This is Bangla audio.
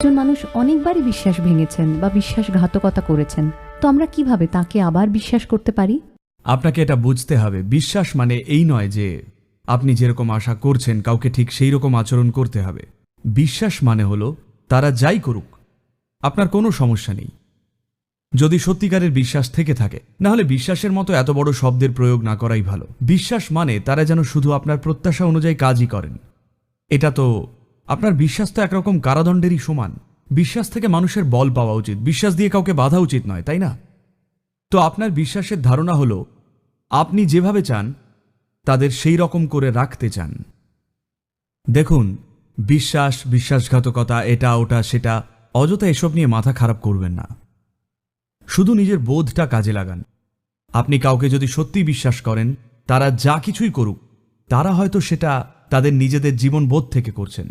একজন মানুষ অনেকবারই বিশ্বাস ভেঙেছেন বা বিশ্বাসঘাতকতা করেছেন, তো আমরা কিভাবে তাকে আবার বিশ্বাস করতে পারি? আপনাকে এটা বুঝতে হবে, বিশ্বাস মানে এই নয় যে আপনি যেরকম আশা করছেন কাউকে ঠিক সেই রকম আচরণ করতে হবে। বিশ্বাস মানে হলো তারা যাই করুক আপনার কোনো সমস্যা নেই, যদি সত্যিকারের বিশ্বাস থেকে থাকে। না হলে বিশ্বাসের মতো এত বড় শব্দের প্রয়োগ না করাই ভালো। বিশ্বাস মানে তারা যেন শুধু আপনার প্রত্যাশা অনুযায়ী কাজই করেন। এটা তো আপনার বিশ্বাস তো একরকম কারাদণ্ডেরই সমান। বিশ্বাস থেকে মানুষের বল পাওয়া উচিত, বিশ্বাস দিয়ে কাউকে বাধা উচিত নয়, তাই না? তো আপনার বিশ্বাসের ধারণা হলো আপনি যেভাবে চান তাদের সেই রকম করে রাখতে চান। দেখুন, বিশ্বাস, বিশ্বাসঘাতকতা, এটা ওটা সেটা, অযথা এসব নিয়ে মাথা খারাপ করবেন না। শুধু নিজের বোধটা কাজে লাগান। আপনি কাউকে যদি সত্যিই বিশ্বাস করেন, তারা যা কিছুই করুক, তারা হয়তো সেটা তাদের নিজেদের জীবনবোধ থেকে করছেন।